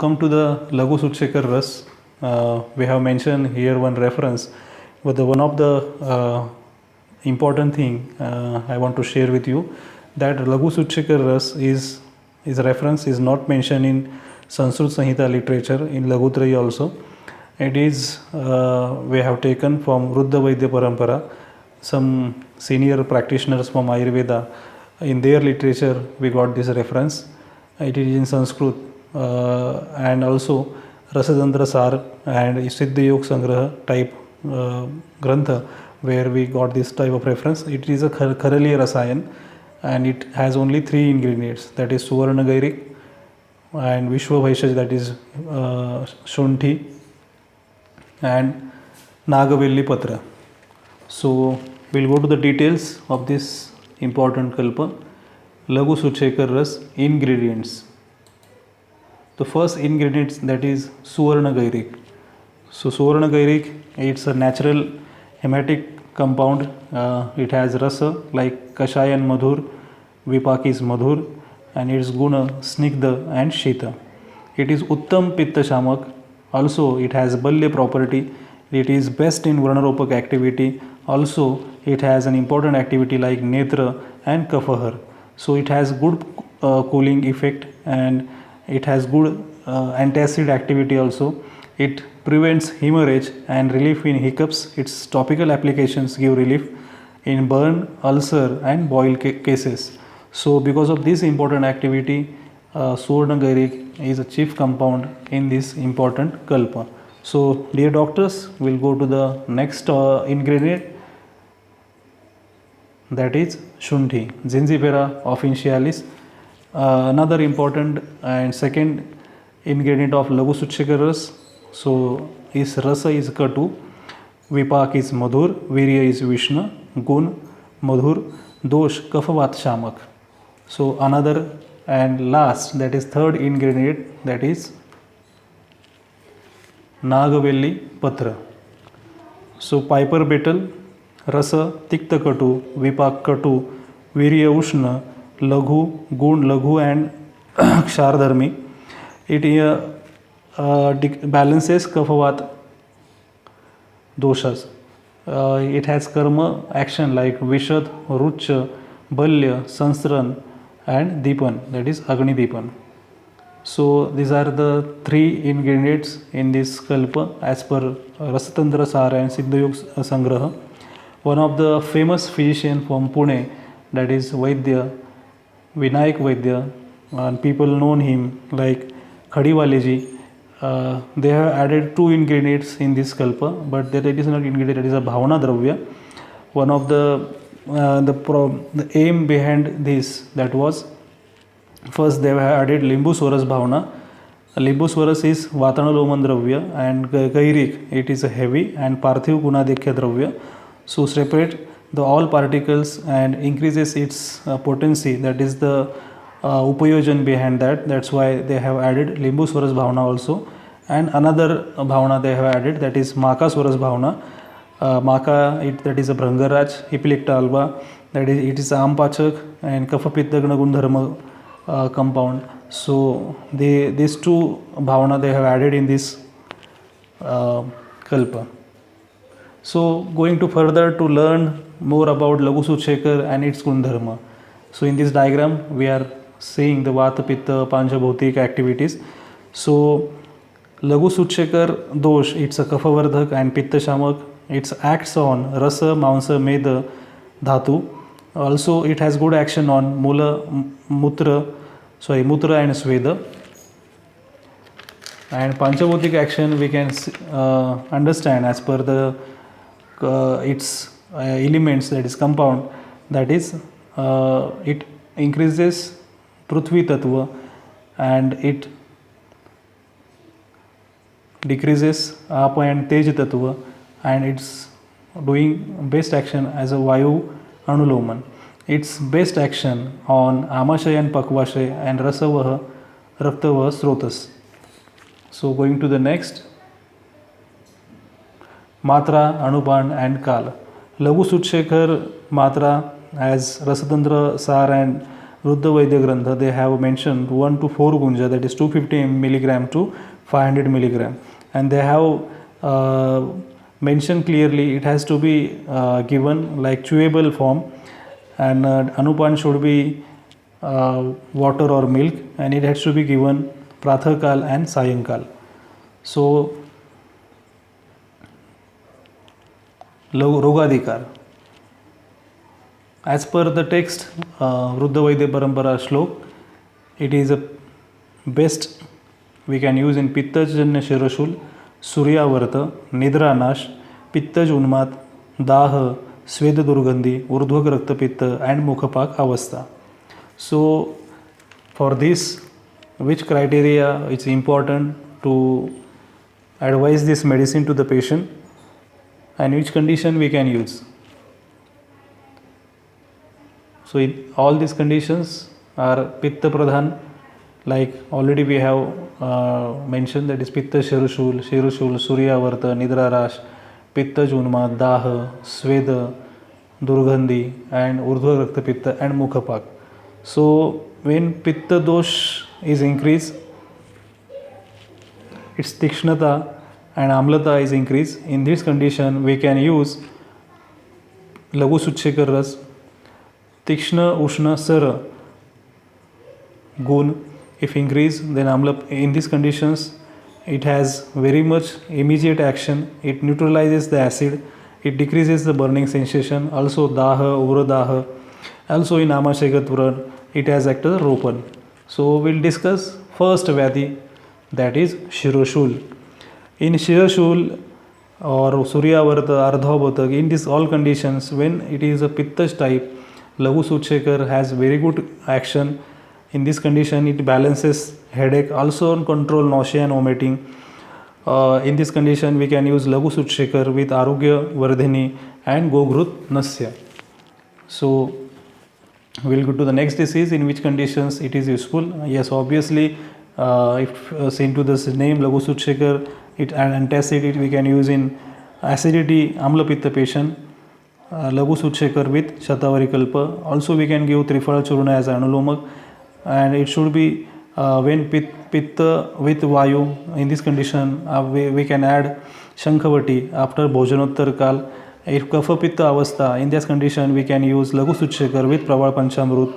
come to the Lagu Sutshekar Ras. We have mentioned here one reference, but one of the important thing I want to share with you that Lagu Sutshekar Ras is reference is not mentioned in Sanskrit Samhita literature in Lagutrayi also. It is we have taken from Ruddha Vaidya Parampara, some senior practitioners from Ayurveda. In their literature, we got this reference. It is in Sanskrit and also Rasadandra Sar and Siddha Yog Sangraha type grantha where we got this type of reference. It is a Kharaliya Rasayan and it has only 3 ingredients, that is Suvarna Gairik and Vishwa Vaishaj, that is Shunthi and Nagavelli Patra. So we'll go to the details of this important kalpa. Lagu Sutshekar Ras ingredients. The first ingredient, that is Suvarna Gairik. So Suvarna Gairik, it's a natural hematic compound. It has rasa like Kashaya and Madhur, Vipak is Madhur, and its guna Snigdha and Shita. It is Uttam Pitta Shamak. Also it has Balya property. It is best in Varnaropak activity. Also it has an important activity like Netra and Kafahar. So it has good cooling effect and it has good antacid activity also. It prevents hemorrhage and relief in hiccups. Its topical applications give relief in burn, ulcer and boil cases. So because of this important activity, Suvarna Gairik is a chief compound in this important kalpa. So dear doctors, we'll go to the next ingredient, that is Shunthi, Zinzifera officinalis. Another important and second ingredient of Lagu Sutshekar Ras. So is rasa is Katu, Vipak is Madhur, Virya is Vishnu, Gun Madhur, Dosh Kafavat Shamak. So another and last, that is third ingredient, that is Nagavelli Patra. So Piper betel, rasa Tikta Katu, Vipak Katu, Virya Ushna, Laghu, Gun Laghu and Kshardharmi. It balances Kafavat doshas. It has karma action like Vishad, Rucha, Balya, Sansran and Dipan, that is Agni Dipan. So these are the 3 ingredients in this kalpa as per Rasatandra Sara and Siddhayog Sangraha. One of the famous physician from Pune, that is Vaidya, Vinayak Vaidya, and people known him like Khadiwaleji. They have added 2 ingredients in this kalpa, but that it is not ingredient, it is a Bhavana Dravya. One of the aim behind this, that was first they have added Limbu Swaras Bhavana. Limbu Swaras is Vatanaloman Dravya and Gairik, it is a heavy and Parthiv Gunadekya Dravya. So separate the all particles and increases its potency, that is the upayojan behind that. That's why they have added Limbu Swaras Bhavana also. And another Bhavana they have added, that is Maka Swaras Bhavana. Maka, that is a Bhrangaraj, Hipilicta alba, that is it is Ampachak and Kafapitta Gundharma compound. So these 2 Bhavana they have added in this kalpa. So going to further to learn more about Lagu Sutshekar and its Gundharma. So in this diagram we are seeing the Vata Pitta Panchabhautik activities. So Lagu Sutshekar dosh, it's a Kafavardhak and Pitta Shamak. It acts on Rasa, Mamsa, Meda, Dhatu. Also it has good action on Mula, Mutra and Sweda. And Panchabhautik action we can understand as per the its elements, that is compound, that is it increases Prithvi Tattva and it decreases Apa and Tej Tattva, and it's doing best action as a Vayu Anuloman. Its best action on Amashaya and Pakvashaya and Rasavaha, Raktavaha, Srotas. So going to the next, Matra, Anupan and Kala. Lagu Sutshekar Matra, as Rasadandra Sar and Ruddha Vaidya Grantha, they have mentioned 1 to 4 gunja, that is 250 milligram to 500 milligram, and they have mentioned clearly it has to be given like chewable form, and anupan should be water or milk, and it has to be given prathakal and sayankal. So rogadikar, as per the text, Ruddha Vaidya Parampara Shlok, it is a best we can use in Pittajanya Shirashul, Suryavarta, Nidranash, Pittaj Unmat, Dah, Sveda Durgandhi, Urdhvak Raktapitta and Mukhapak Avastha. So for this, which criteria is important to advise this medicine to the patient, and which condition we can use? So all these conditions are Pitta Pradhan, like already we have mentioned, that is Pitta Shirushul, Suryavarta, Nidrarash, Pitta Junma, Dah, Sveda, Durgandhi and Urdhva Rakta Pitta and Mukhapak. So when Pitta dosh is increased, its Tikshnata and Amlata is increased. In this condition we can use Lagu Suchekar Ras, Tikshna Ushna Sara Gun. If increase, then Amla, in these conditions it has very much immediate action. It neutralizes the acid, it decreases the burning sensation. Also Daha, Uradaha, also in Amashegatpuran it has acted as a ropan. So we'll discuss first Vyadhi, that is Shiroshul. In Shiroshul or Suryavarta, Ardhabatak, in these all conditions, when it is a Pittash type, Lagu Suchekar has very good action. In this condition it balances headache, also control nausea and vomiting. In this condition we can use Lagu Suchekar with Arogya Vardhini and Gogrut Nasya. So we'll go to the next disease, in which conditions it is useful. Yes, obviously if seen to this name Lagu Suchekar, it and antacid we can use in acidity Amla Pitta patient. Lagu Suchekar with Shatavari Kalpa. Also we can give Trifala Churna as anulomak, and it should be when Pitta with Vayu. In this condition we can add Shankhavati after Bhojanottar Kal. If Kapha Pitta Avastha, in this condition we can use Lagu Suchekar with Praval Panchamrut.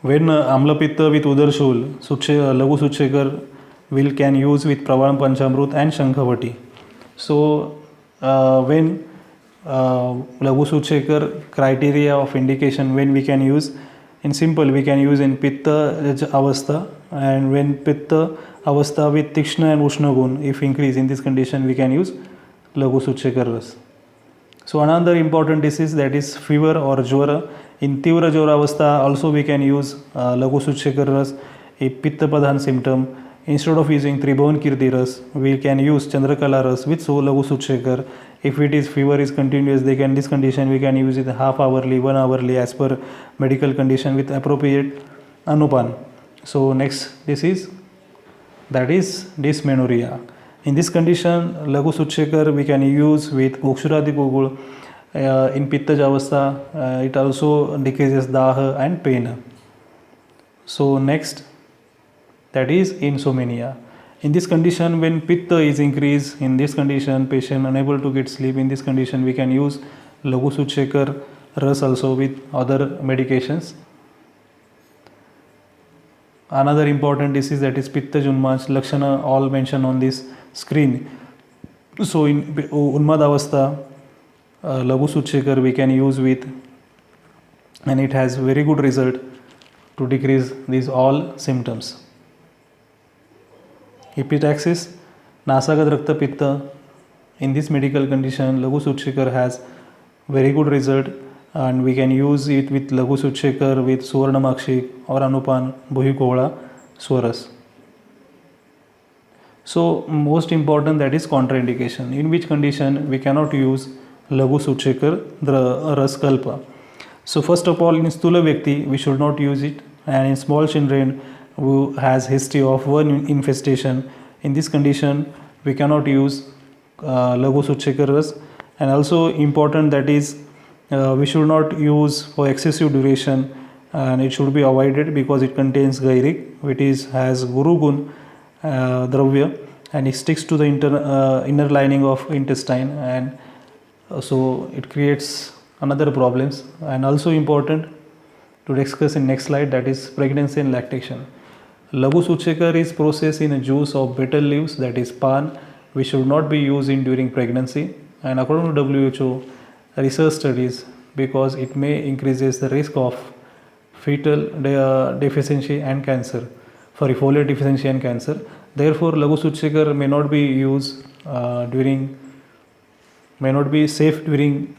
When Amla Pitta with Udarshul, Lagu Suchekar will can use with Praval Panchamrut and Shankhavati. So when Lagu Suchekar criteria of indication, when we can use, in simple we can use in Pitta Avastha, and when Pitta Avastha with Tikshna and Ushna Gun, if increase, in this condition we can use Lagu Suchekar Ras. So another important disease, that is fever or Jwara. In Tivra Jwara Avastha also we can use Lagu Suchekar Ras, a Pitta Padhan symptom. Instead of using Tribhavan Kirti Ras, we can use Chandrakala Ras with Lagu Suchekar. If it is fever is continuous, they can, this condition we can use it half hourly, 1 hourly as per medical condition with appropriate anupan. So next disease, that is dysmenorrhea. In this condition Lagu Suchekar we can use with Okshuradi Gogul. In Pitta Javastha it also decreases Daha and pain. So next, that is insomnia. In this condition, when Pitta is increased, in this condition patient unable to get sleep. In this condition we can use Lagu Suchekar Ras also with other medications. Another important disease, that is Pitta Junma. Lakshana all mentioned on this screen. So in Unmad Avastha, Lagu Suchekar we can use with, and it has very good result to decrease these all symptoms. Epistaxis, Nasagad Rakta Pitta. In this medical condition Lagu Suchekar has very good result, and we can use it with Lagu Suchekar with Suvarnamakshik or Anupan Bhuhikola Swaras. So most important, that is contraindication, in which condition we cannot use Lagu Suchekar Raskalpa. So first of all, in Stula Vyakti we should not use it, and in small children who has history of worm infestation, in this condition we cannot use Lagu Suchekar Ras. And also important, that is We should not use for excessive duration, and it should be avoided because it contains gairic, which has guru gun dravya, and it sticks to the inner lining of intestine, and so it creates another problems. And also important to discuss in next slide, that is pregnancy and lactation. Laghu Suchekar is processed in a juice of betel leaves, that is pan, which should not be used in during pregnancy. And according to WHO research studies, because it may increases the risk of fetal deficiency and cancer, sorry, folate deficiency and cancer. Therefore, Laghu Suchekar may not be used may not be safe during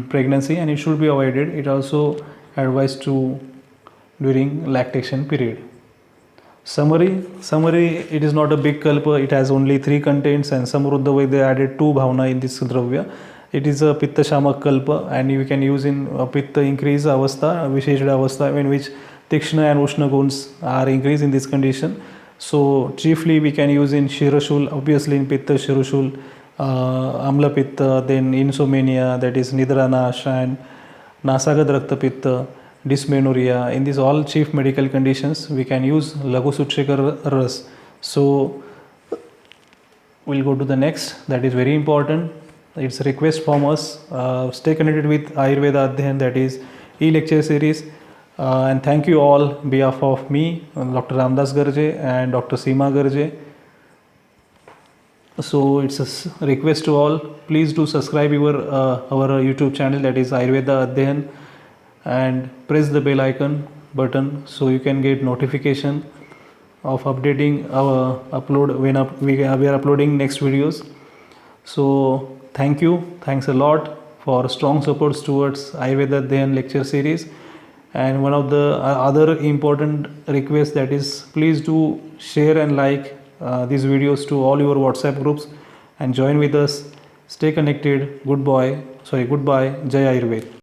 pregnancy, and it should be avoided. It also advised to during lactation period. Summary, it is not a big kalpa. It has only 3 contents, and Samruddha they added 2 bhavna in this dravya. It is a pitta shamak kalpa, and you can use in pitta increase avastha, visheshada avastha, in which tikshna and ushna guns are increased in this condition. So chiefly we can use in shirashul, obviously in pitta shirashul, amla pitta, then insomnia, that is nidranash, and nasagad rakta pitta, dysmenorrhea. In these all chief medical conditions we can use Laghu Suchekar ras. So we'll go to the next, that is very important. It's a request from us. Stay connected with Ayurveda Adhyayan, that is e-lecture series. And thank you all behalf of me, Dr. Ramdas Garje and Dr. Seema Garje. So it's a request to all, please do subscribe our YouTube channel, that is Ayurveda Adhyayan, and press the bell icon button so you can get notification of updating our upload when we are uploading next videos. So thanks a lot for strong supports towards Ayurveda Adhyayan lecture series. And one of the other important requests, that is, please do share and like these videos to all your WhatsApp groups and join with us. Stay connected. Goodbye. Jai Ayurveda.